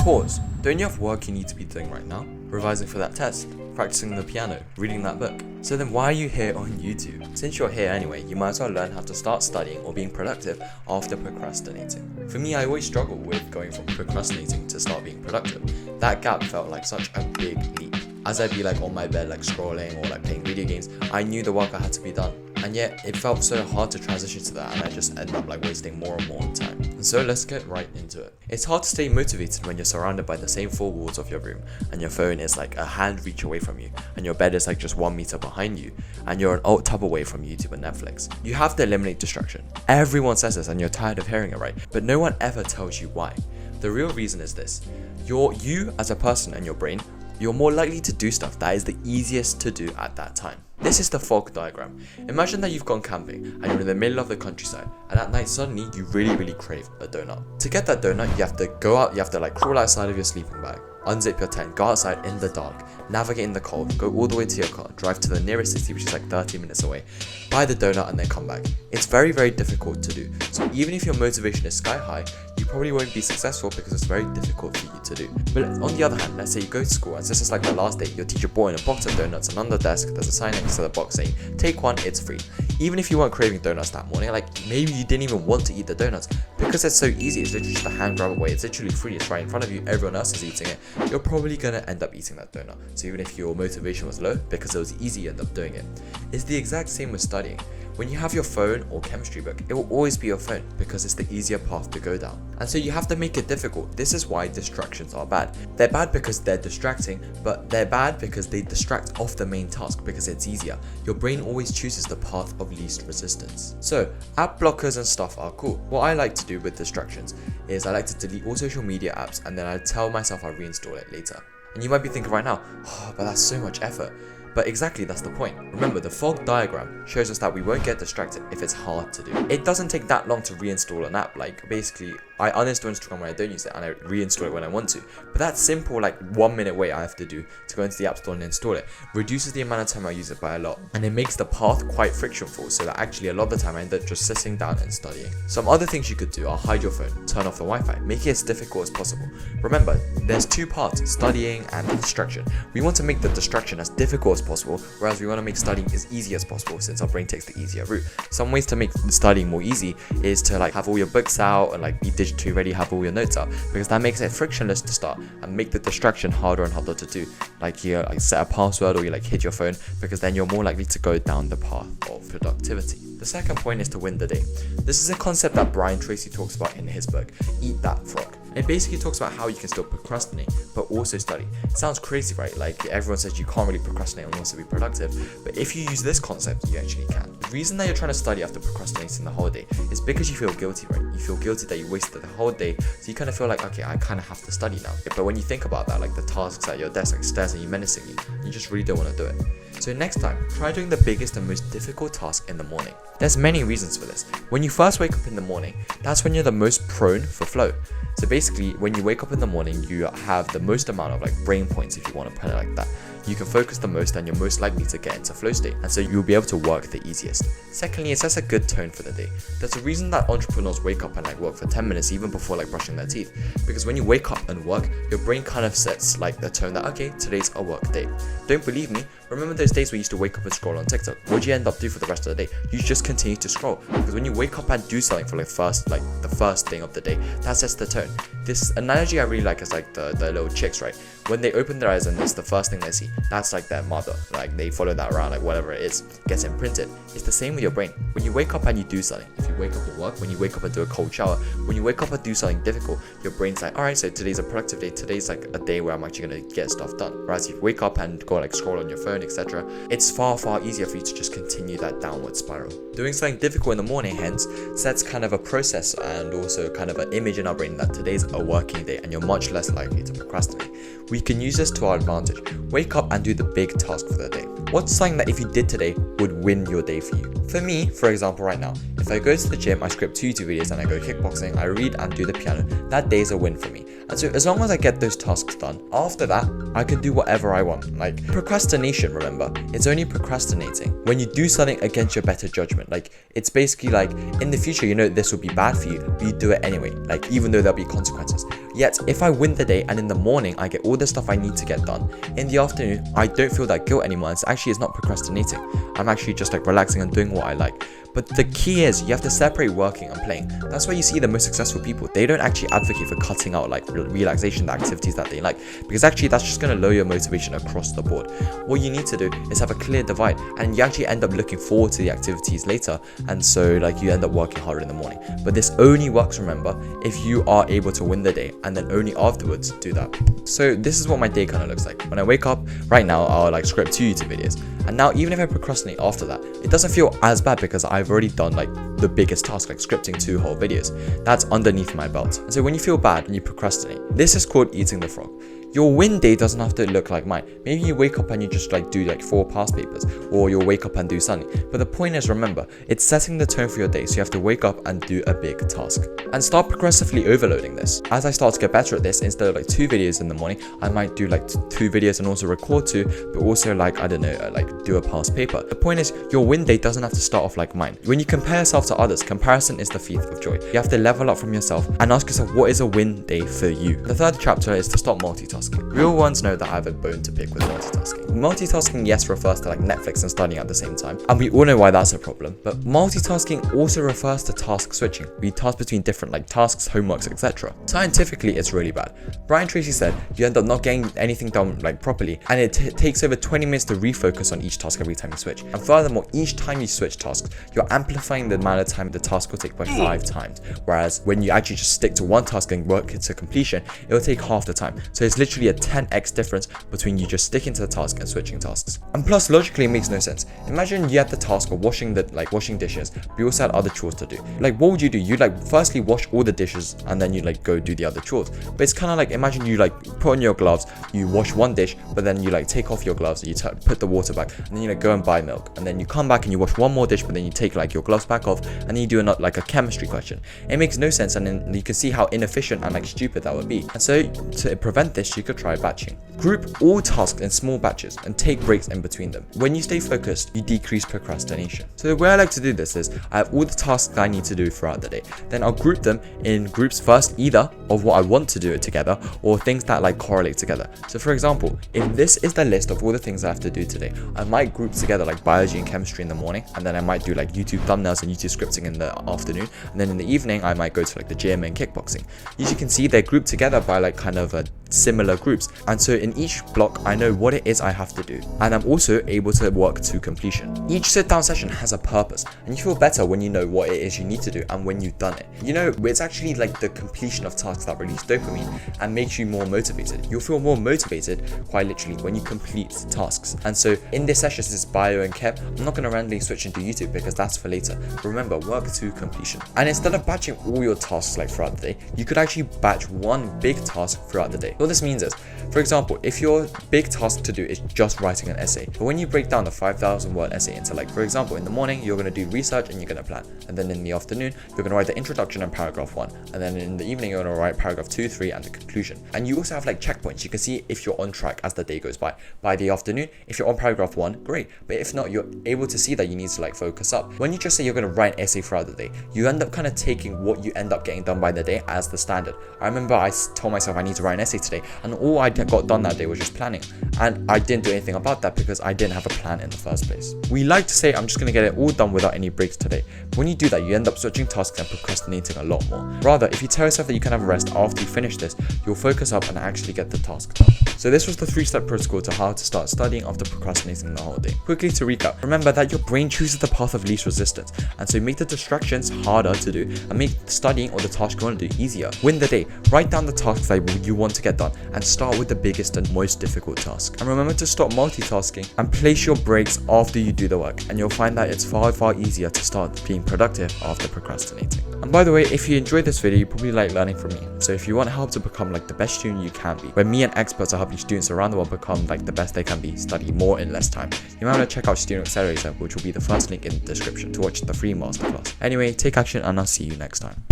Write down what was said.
Pause. Don't you have work you need to be doing right now? Revising for that test, practicing the piano, reading that book. So then why are you here on YouTube? Since you're here anyway, you might as well learn how to start studying or being productive after procrastinating. For me, I always struggle with going from procrastinating to start being productive. That gap felt like such a big leap. As I'd be like on my bed like scrolling or like playing video games, I knew the work had to be done. And yet it felt so hard to transition to that, and I just ended up like wasting more and more time. And so let's get right into it. It's hard to stay motivated when you're surrounded by the same four walls of your room, and your phone is like a hand reach away from you, and your bed is like just 1 meter behind you, and you're an alt tab away from YouTube and Netflix. You have to eliminate distraction. Everyone says this and you're tired of hearing it, right? But no one ever tells you why. The real reason is this. You as a person and your brain, you're more likely to do stuff that is the easiest to do at that time. This is the fog diagram. Imagine that you've gone camping and you're in the middle of the countryside, and at night suddenly you really crave a donut. To get that donut, you have to go out, you have to like crawl outside of your sleeping bag, unzip your tent, go outside in the dark, navigate in the cold, go all the way to your car, drive to the nearest city which is like 30 minutes away, buy the donut and then come back. It's very difficult to do. So even if your motivation is sky high, you probably won't be successful because it's very difficult for you to do. But on the other hand, let's say you go to school and this is like the last day, your teacher brought in a box of donuts and on the desk there's a sign next to the box saying, take one, it's free. Even if you weren't craving donuts that morning, like maybe you didn't even want to eat the donuts, because it's so easy, it's literally just a hand grab away, it's literally free, it's right in front of you, everyone else is eating it, you're probably gonna end up eating that donut. So even if your motivation was low, because it was easy, you end up doing it. It's the exact same with studying. When you have your phone or chemistry book, it will always be your phone because it's the easier path to go down. And so you have to make it difficult. This is why distractions are bad. They're bad because they're distracting, but they're bad because they distract off the main task because it's easier. Your brain always chooses the path of least resistance. So app blockers and stuff are cool. What I like to do with distractions is I like to delete all social media apps and then I tell myself I'll reinstall it later. And you might be thinking right now, oh, but that's so much effort. But exactly, that's the point. Remember, the fog diagram shows us that we won't get distracted if it's hard to do. It doesn't take that long to reinstall an app. Like basically, I uninstall Instagram when I don't use it and I reinstall it when I want to. But that simple like 1 minute wait I have to do to go into the app store and install it reduces the amount of time I use it by a lot. And it makes the path quite frictionful, so that actually a lot of the time I end up just sitting down and studying. Some other things you could do are hide your phone, turn off the Wi-Fi, make it as difficult as possible. Remember, there's two parts, studying and distraction. We want to make the distraction as difficult as possible, whereas we want to make studying as easy as possible since our brain takes the easier route. Some ways to make studying more easy is to like have all your books out and like be digitally ready, have all your notes out, because that makes it frictionless to start and make the distraction harder and harder to do. Like you like set a password or you like hid your phone, because then you're more likely to go down the path of productivity. The second point is to win the day. This is a concept that Brian Tracy talks about in his book, Eat That Frog. It basically talks about how you can still procrastinate, but also study. It sounds crazy, right? Like everyone says you can't really procrastinate and also be productive, but if you use this concept, you actually can. The reason that you're trying to study after procrastinating the whole day is because you feel guilty, right? You feel guilty that you wasted the whole day, so you kind of feel like, okay, I kind of have to study now. But when you think about that, like the tasks at your desk like stares at you menacingly, you just really don't want to do it. So next time, try doing the biggest and most difficult task in the morning. There's many reasons for this. When you first wake up in the morning, that's when you're the most prone for flow. So basically, when you wake up in the morning, you have the most amount of like brain points, if you want to put it like that. You can focus the most and you're most likely to get into flow state, and so you'll be able to work the easiest. Secondly, it sets a good tone for the day. There's a reason that entrepreneurs wake up and like work for 10 minutes even before like brushing their teeth, because when you wake up and work, your brain kind of sets like the tone that, okay, today's a work day. Don't believe me? Remember those days we used to wake up and scroll on TikTok? What do you end up doing for the rest of the day? You just continue to scroll, because when you wake up and do something for like the first thing of the day, that sets the tone. This analogy I really like is like the little chicks, right? When they open their eyes and it's the first thing they see, that's like their mother. Like they follow that around, like whatever it is, gets imprinted. It's the same with your brain. When you wake up and you do something, if you wake up at work, when you wake up and do a cold shower, when you wake up and do something difficult, your brain's like, alright, so today's a productive day, today's like a day where I'm actually gonna get stuff done. Whereas if you wake up and go like scroll on your phone, etc., it's far easier for you to just continue that downward spiral. Doing something difficult in the morning hence sets kind of a process and also kind of an image in our brain that today's a working day and you're much less likely to procrastinate. We can use this to our advantage. Wake up and do the big task for the day. What's something that if you did today would win your day for you? For me, for example, right now, if I go to the gym, I script 2 YouTube videos and I go kickboxing, I read and do the piano, that day is a win for me. And so as long as I get those tasks done, after that, I can do whatever I want. Like procrastination, remember, it's only procrastinating when you do something against your better judgment. Like it's basically like in the future, you know this will be bad for you, but you do it anyway, like even though there'll be consequences. Yet if I win the day and in the morning I get all the stuff I need to get done, in the afternoon I don't feel that guilt anymore. It's not procrastinating. I'm actually just like relaxing and doing what I like. But the key is you have to separate working and playing. That's why you see the most successful people, they don't actually advocate for cutting out like relaxation, the activities that they like, because actually that's just going to lower your motivation across the board. What you need to do is have a clear divide, and you actually end up looking forward to the activities later, and so like you end up working harder in the morning. But this only works, remember, if you are able to win the day and then only afterwards do that. So this is what my day kind of looks like. When I wake up right now, I'll like script 2 YouTube videos, and now even if I procrastinate after that, it doesn't feel as bad because I've already done like the biggest task, like scripting 2 whole videos. That's underneath my belt. And so when you feel bad and you procrastinate, this is called eating the frog. Your win day doesn't have to look like mine. Maybe you wake up and you just like do like 4 past papers, or you'll wake up and do something. But the point is, remember, it's setting the tone for your day, so you have to wake up and do a big task. And start progressively overloading this. As I start to get better at this, instead of like 2 videos in the morning, I might do like 2 videos and also record 2, but also like, I don't know, like do a past paper. The point is, your win day doesn't have to start off like mine. When you compare yourself to others, comparison is the thief of joy. You have to level up from yourself and ask yourself, what is a win day for you? The third chapter is to stop multitasking. Real ones know that I have a bone to pick with multitasking. Multitasking, yes, refers to like Netflix and studying at the same time, and we all know why that's a problem. But multitasking also refers to task switching. We task between different like tasks, homeworks, etc. Scientifically, it's really bad. Brian Tracy said you end up not getting anything done like properly, and it takes over 20 minutes to refocus on each task every time you switch. And furthermore, each time you switch tasks, you're amplifying the amount of time the task will take by 5 times. Whereas when you actually just stick to one task and work it to completion, it will take half the time. So it's literally a 10x difference between you just sticking to the task and switching tasks. And plus, logically, it makes no sense. Imagine you had the task of washing dishes, but you also had other chores to do. Like, what would you do? You like firstly wash all the dishes and then you like go do the other chores. But it's kind of like, imagine you like put on your gloves, you wash one dish, but then you like take off your gloves, you put the water back, and then you like go and buy milk, and then you come back and you wash one more dish, but then you take like your gloves back off, and then you do like a chemistry question. It makes no sense, and then you can see how inefficient and like stupid that would be. And so to prevent this, you could try batching. Group all tasks in small batches and take breaks in between them. When you stay focused, you decrease procrastination. So the way I like to do this is I have all the tasks that I need to do throughout the day. Then I'll group them in groups first, either of what I want to do it together or things that like correlate together. So for example, if this is the list of all the things I have to do today, I might group together like biology and chemistry in the morning, and then I might do like YouTube thumbnails and YouTube scripting in the afternoon, and then in the evening I might go to like the gym and kickboxing. As you can see, they're grouped together by like kind of similar groups, and so in each block I know what it is I have to do, and I'm also able to work to completion. Each sit down session has a purpose, and you feel better when you know what it is you need to do and when you've done it. You know, it's actually like the completion of tasks that release dopamine and makes you more motivated. You'll feel more motivated quite literally when you complete tasks. And so in this session, this is bio and chem, I'm not going to randomly switch into YouTube because that's for later. Remember, work to completion. And instead of batching all your tasks like throughout the day, you could actually batch one big task throughout the day. What this means is, for example, if your big task to do is just writing an essay, but when you break down the 5,000 word essay into like, for example, in the morning, you're going to do research and you're going to plan. And then in the afternoon, you're going to write the introduction and paragraph 1. And then in the evening, you're going to write paragraph 2, 3, and the conclusion. And you also have like checkpoints. You can see if you're on track as the day goes by. By the afternoon, if you're on paragraph 1, great. But if not, you're able to see that you need to like focus up. When you just say you're going to write an essay throughout the day, you end up kind of taking what you end up getting done by the day as the standard. I remember I told myself I need to write an essay today, and all I got done that day was just planning. And I didn't do anything about that because I didn't have a plan in the first place. We like to say, I'm just going to get it all done without any breaks today. But when you do that, you end up switching tasks and procrastinating a lot more. Rather, if you tell yourself that you can have a rest after you finish this, you'll focus up and actually get the task done. So this was the 3-step protocol to how to start studying after procrastinating the whole day. Quickly to recap, remember that your brain chooses the path of least resistance, and so make the distractions harder to do and make studying or the task you want to do easier. Win the day. Write down the tasks that you want to get done and start with the biggest and most difficult task. And remember to stop multitasking and place your breaks after you do the work, and you'll find that it's far easier to start being productive after procrastinating. And by the way, if you enjoyed this video, you probably like learning from me. So if you want help to become like the best student you can be, where me and experts are helping students around the world become like the best they can be, study more in less time, you might want to check out Student Accelerator, which will be the first link in the description to watch the free masterclass. Anyway, take action and I'll see you next time.